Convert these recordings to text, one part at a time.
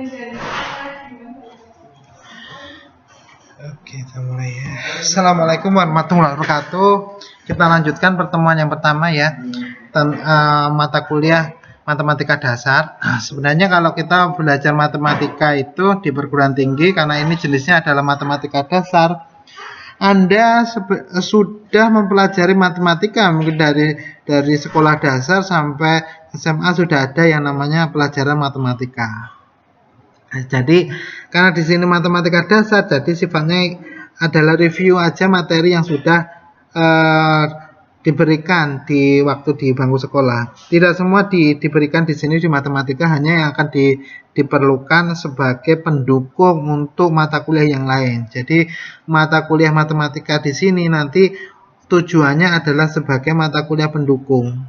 Oke, kita mulai ya. Assalamualaikum warahmatullahi wabarakatuh. Kita lanjutkan pertemuan yang pertama ya, mata kuliah matematika dasar. Sebenarnya kalau kita belajar matematika itu di perguruan tinggi, karena ini jenisnya adalah matematika dasar, Anda sudah mempelajari matematika mungkin dari sekolah dasar sampai SMA sudah ada yang namanya pelajaran matematika. Jadi karena di sini matematika dasar, jadi sifatnya adalah review aja materi yang sudah diberikan di waktu di bangku sekolah. Tidak semua diberikan di sini di matematika, hanya yang akan diperlukan sebagai pendukung untuk mata kuliah yang lain. Jadi mata kuliah matematika di sini nanti tujuannya adalah sebagai mata kuliah pendukung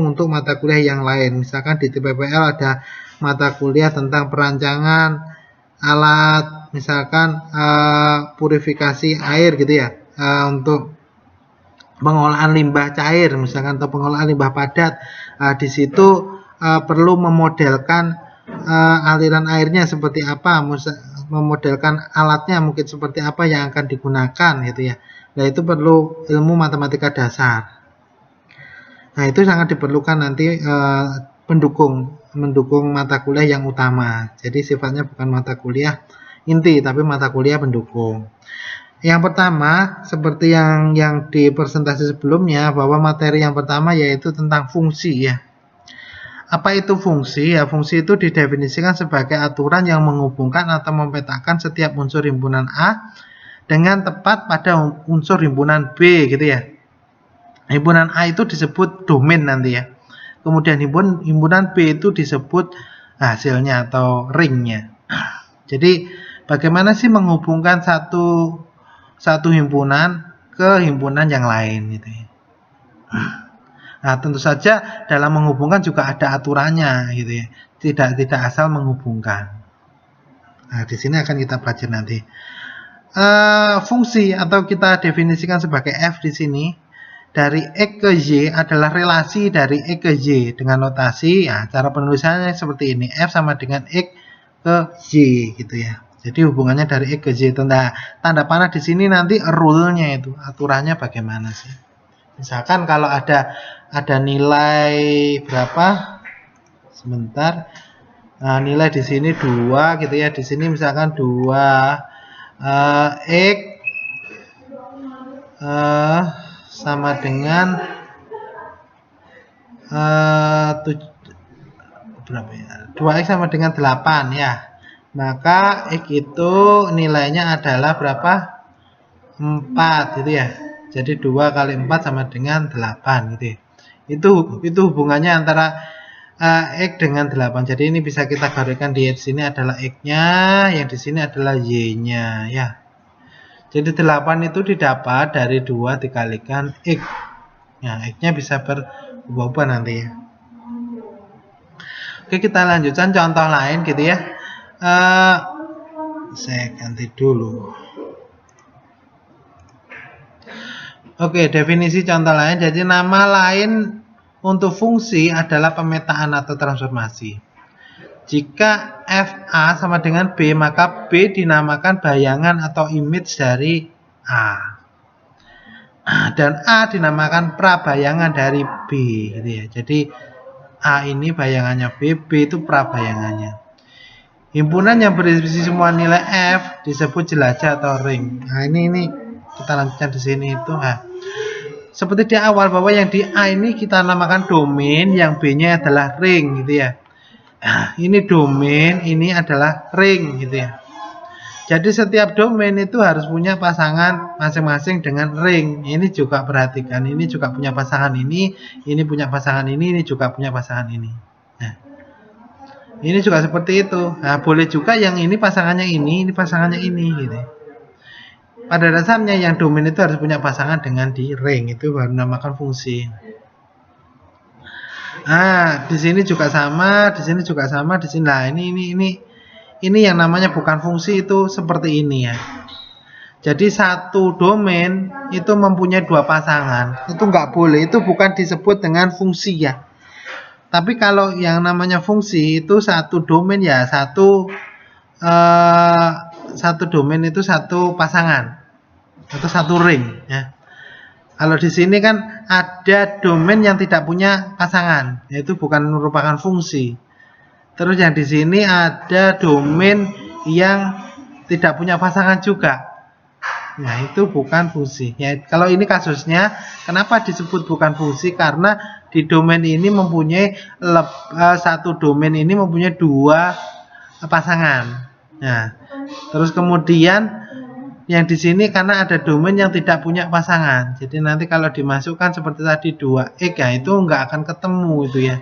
untuk mata kuliah yang lain. Misalkan di TPPL ada mata kuliah tentang perancangan alat, misalkan purifikasi air gitu ya, untuk pengolahan limbah cair misalkan, atau pengolahan limbah padat. Di situ perlu memodelkan aliran airnya seperti apa, memodelkan alatnya mungkin seperti apa yang akan digunakan gitu ya. Nah, itu perlu ilmu matematika dasar. Nah, itu sangat diperlukan nanti mendukung mata kuliah yang utama. Jadi sifatnya bukan mata kuliah inti, tapi mata kuliah pendukung. Yang pertama, seperti yang di presentasi sebelumnya, bahwa materi yang pertama yaitu tentang fungsi ya. Apa itu fungsi? Ya, fungsi itu didefinisikan sebagai aturan yang menghubungkan atau memetakan setiap unsur himpunan A dengan tepat pada unsur himpunan B gitu ya. Himpunan A itu disebut domain nanti ya. Kemudian himpunan B itu disebut hasilnya atau ringnya. Jadi bagaimana sih menghubungkan satu himpunan ke himpunan yang lain gitu ya. Nah, tentu saja dalam menghubungkan juga ada aturannya gitu ya. Tidak asal menghubungkan. Nah, di sini akan kita pelajari nanti. Fungsi atau kita definisikan sebagai F di sini. Dari X ke Y adalah relasi dari X ke Y dengan notasi ya, cara penulisannya seperti ini, F sama dengan X ke Y gitu ya. Jadi hubungannya dari X ke Y. Tanda panah di sini nanti rule-nya itu, aturannya bagaimana sih. Misalkan kalau ada nilai berapa? Sebentar. Nah, nilai di sini 2 gitu ya. Di sini misalkan 2 X sama dengan berapa ya? 2x sama dengan 8 ya. Maka x itu nilainya adalah berapa? 4 gitu ya. Jadi 2 kali 4 sama dengan 8 gitu ya. Itu hubungannya antara x dengan 8. Jadi ini bisa kita gariskan di sini adalah x-nya, yang di sini adalah y-nya ya. Jadi 8 itu didapat dari 2 dikalikan X. Nah, X-nya bisa berubah-ubah nanti ya. Oke, kita lanjutkan contoh lain gitu ya. Saya ganti dulu. Oke, definisi contoh lain. Jadi nama lain untuk fungsi adalah pemetaan atau transformasi. Jika FA sama dengan B, maka B dinamakan bayangan atau image dari A. Dan A dinamakan prabayangan dari B gitu ya. Jadi A ini bayangannya B, B itu prabayangannya. Himpunan yang berisi semua nilai F disebut jelajah atau ring. Nah, ini kita lanjutkan di sini itu. Nah, seperti di awal bahwa yang di A ini kita namakan domain, yang B-nya adalah ring gitu ya. Nah, ini domain, ini adalah ring gitu ya. Jadi setiap domain itu harus punya pasangan masing-masing dengan ring. Ini juga perhatikan, ini juga punya pasangan ini punya pasangan ini juga punya pasangan ini. Nah, ini juga seperti itu. Nah, boleh juga yang ini pasangannya ini pasangannya ini gitu. Pada dasarnya yang domain itu harus punya pasangan dengan di ring, itu baru dinamakan fungsi. Nah, di sini juga sama, di sini juga sama, di sini. Nah, ini yang namanya bukan fungsi, itu seperti ini ya. Jadi satu domain itu mempunyai dua pasangan, itu nggak boleh, itu bukan disebut dengan fungsi ya. Tapi kalau yang namanya fungsi itu satu domain ya, satu domain itu satu pasangan atau satu ring ya. Kalau di sini kan ada domain yang tidak punya pasangan, yaitu bukan merupakan fungsi. Terus yang di sini ada domain yang tidak punya pasangan juga. Nah, itu bukan fungsi. Ya, kalau ini kasusnya, kenapa disebut bukan fungsi? Karena di domain ini mempunyai satu domain ini mempunyai dua pasangan. Nah, terus kemudian yang di sini karena ada domain yang tidak punya pasangan. Jadi nanti kalau dimasukkan seperti tadi 2x ya itu nggak akan ketemu itu ya.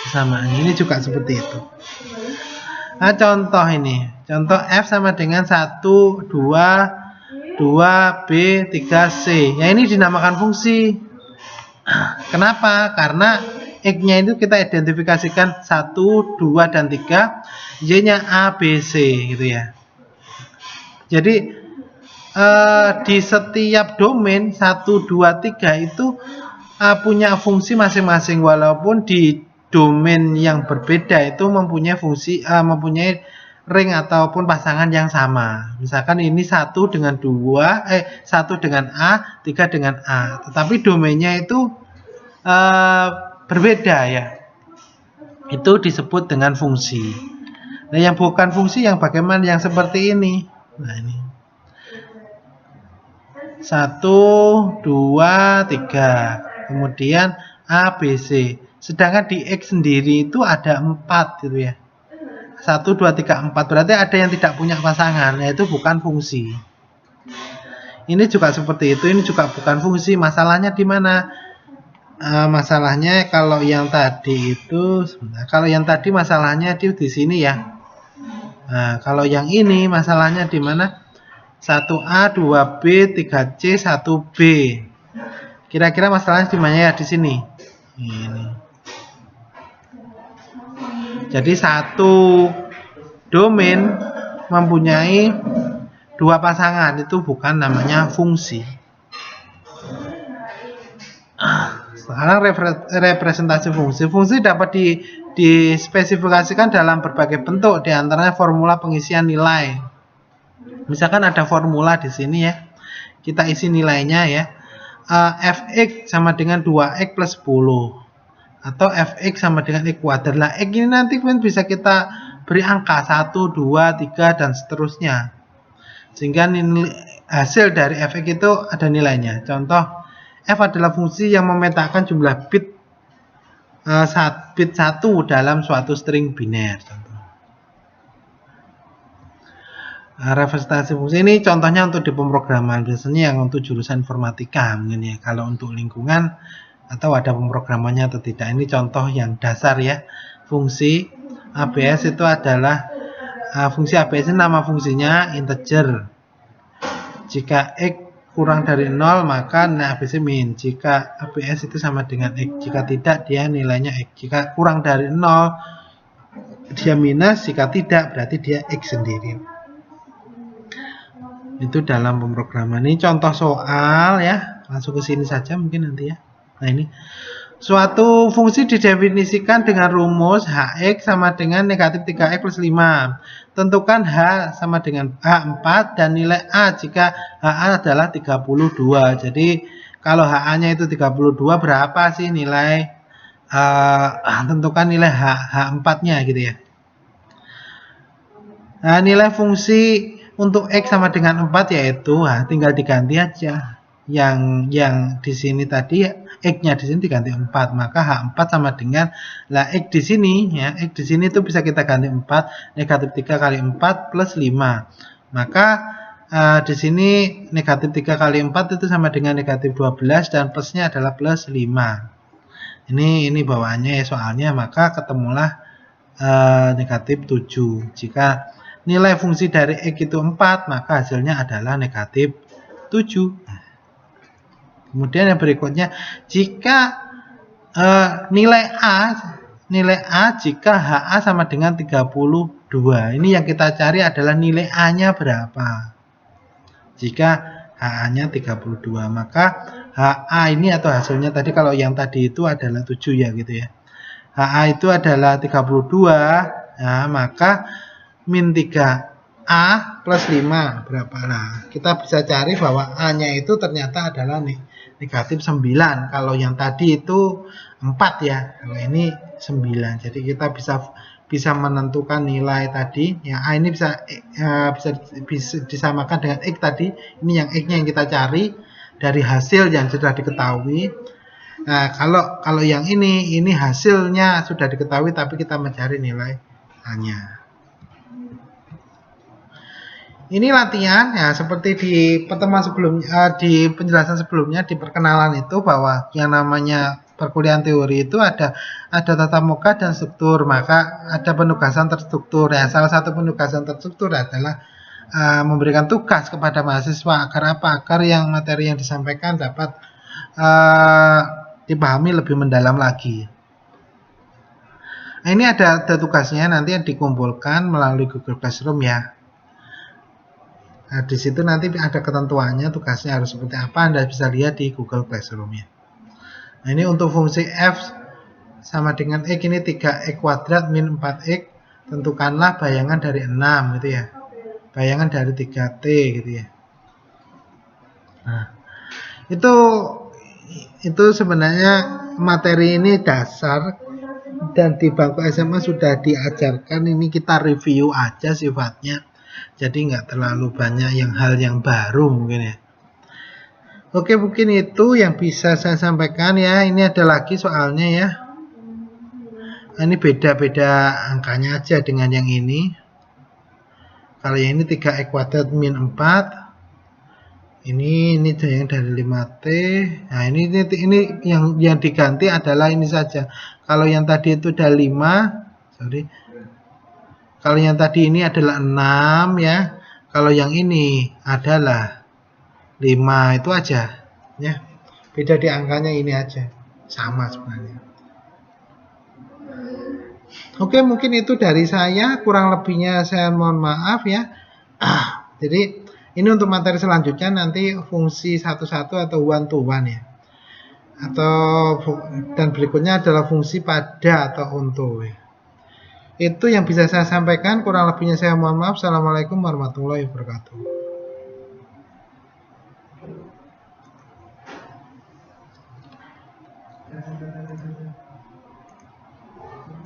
Sama ini juga seperti itu. Nah, contoh ini. Contoh F sama dengan 1, 2, 2B, 3C. Ya ini dinamakan fungsi. Kenapa? Karena X-nya itu kita identifikasikan 1, 2, dan 3. Y-nya A, B, C gitu ya. Jadi di setiap domain 1, 2, 3 itu punya fungsi masing-masing, walaupun di domain yang berbeda itu mempunyai fungsi mempunyai ring ataupun pasangan yang sama. Misalkan ini 1 dengan 2, 1 dengan A, 3 dengan A. Tetapi domainnya itu berbeda ya. Itu disebut dengan fungsi. Nah, yang bukan fungsi yang bagaimana, yang seperti ini. Nah, ini 1, 2, 3. Kemudian A, B, C. Sedangkan di X sendiri itu ada 4 gitu ya. 1, 2, 3, 4. Berarti ada yang tidak punya pasangan, yaitu bukan fungsi. Ini juga seperti itu, ini juga bukan fungsi. Masalahnya di mana? Masalahnya kalau yang tadi itu, kalau yang tadi masalahnya di sini ya. Nah, kalau yang ini masalahnya di mana? 1A, 2B, 3C, 1B. Kira-kira masalahnya di mana ya? Di sini. Ini. Jadi satu domain mempunyai dua pasangan, itu bukan namanya fungsi. Sekarang representasi fungsi. Fungsi dapat dispesifikasikan dalam berbagai bentuk, diantaranya formula pengisian nilai. Misalkan ada formula di sini ya, kita isi nilainya ya. Fx sama dengan 2x plus 10 atau fx sama dengan x kuadrat. Nah, x ini nanti bisa kita beri angka 1, 2, 3 dan seterusnya, sehingga hasil dari fx itu ada nilainya. Contoh, f adalah fungsi yang memetakan jumlah bit 1 dalam suatu string biner. Representasi fungsi ini contohnya untuk di pemrograman, biasanya yang untuk jurusan informatika mungkin ya. Kalau untuk lingkungan atau ada pemrogramannya atau tidak, ini contoh yang dasar ya. Fungsi ABS itu adalah fungsi ABS ini nama fungsinya integer. Jika x kurang dari 0 maka nilai ABS min. Jika ABS itu sama dengan x, jika tidak dia nilainya x. Jika kurang dari 0 dia minus, jika tidak berarti dia x sendiri. Itu dalam pemrograman. Ini contoh soal ya, langsung ke sini saja mungkin nanti ya. Nah, ini suatu fungsi didefinisikan dengan rumus hx sama dengan negatif 3x plus 5. Tentukan h sama dengan h4 dan nilai a jika ha adalah 32. Jadi kalau ha-nya itu 32, berapa sih nilai tentukan nilai h4-nya gitu ya. Nah, nilai fungsi untuk x sama dengan 4 yaitu tinggal diganti aja. Yang di sini tadi x-nya di sini diganti 4, maka h4 sama dengan x di sini ya. X di sini itu bisa kita ganti 4, negatif 3 kali 4 plus 5. Maka di sini negatif 3 kali 4 itu sama dengan negatif 12 dan plusnya adalah plus 5. Ini bawaannya ya soalnya, maka ketemulah negatif 7. Jika nilai fungsi dari x itu 4, maka hasilnya adalah negatif 7. Kemudian yang berikutnya, jika nilai A jika HA sama dengan 32. Ini yang kita cari adalah nilai A-nya berapa. Jika HA-nya 32. Maka HA ini atau hasilnya tadi, kalau yang tadi itu adalah 7 ya gitu ya. HA itu adalah 32, nah, maka min 3A plus 5 berapa? Nah, kita bisa cari bahwa A-nya itu ternyata adalah negatif 9. Kalau yang tadi itu 4 ya, kalau ini 9. Jadi kita bisa menentukan nilai tadi. Ya, A ini bisa disamakan dengan X tadi. Ini yang X-nya yang kita cari dari hasil yang sudah diketahui. Nah, kalau yang ini hasilnya sudah diketahui tapi kita mencari nilai A-nya. Ini latihan ya, seperti di pertemuan sebelumnya, di penjelasan sebelumnya, di perkenalan itu, bahwa yang namanya perkuliahan teori itu ada tatap muka dan struktur, maka ada penugasan terstruktur. Ya, salah satu penugasan terstruktur adalah memberikan tugas kepada mahasiswa agar apa? Agar yang materi yang disampaikan dapat dipahami lebih mendalam lagi. Nah, ini ada tugasnya, nanti yang dikumpulkan melalui Google Classroom ya. Nah, di situ nanti ada ketentuannya, tugasnya harus seperti apa, Anda bisa lihat di Google Classroom ya. Nah, ini untuk fungsi f sama dengan x, ini 3x kuadrat min 4x, tentukanlah bayangan dari 6 gitu ya. Bayangan dari 3t gitu ya. Nah, itu sebenarnya materi ini dasar dan di bangku SMA sudah diajarkan, ini kita review aja sifatnya. Jadi nggak terlalu banyak hal yang baru mungkin ya. Oke, mungkin itu yang bisa saya sampaikan ya. Ini ada lagi soalnya ya. Nah, ini beda-beda angkanya aja dengan yang ini. Kalau yang ini 3x kuadrat min 4. Ini yang dari 5t. Nah, ini yang diganti adalah ini saja. Kalau yang tadi itu ada 5, sorry. Kalau yang tadi ini adalah 6 ya. Kalau yang ini adalah 5, itu aja ya. Beda di angkanya ini aja. Sama sebenarnya. Oke, mungkin itu dari saya. Kurang lebihnya saya mohon maaf ya. Jadi ini untuk materi selanjutnya nanti fungsi satu-satu atau one to one ya. Dan berikutnya adalah fungsi pada atau untuk ya. Itu yang bisa saya sampaikan, kurang lebihnya saya mohon maaf. Assalamualaikum warahmatullahi wabarakatuh.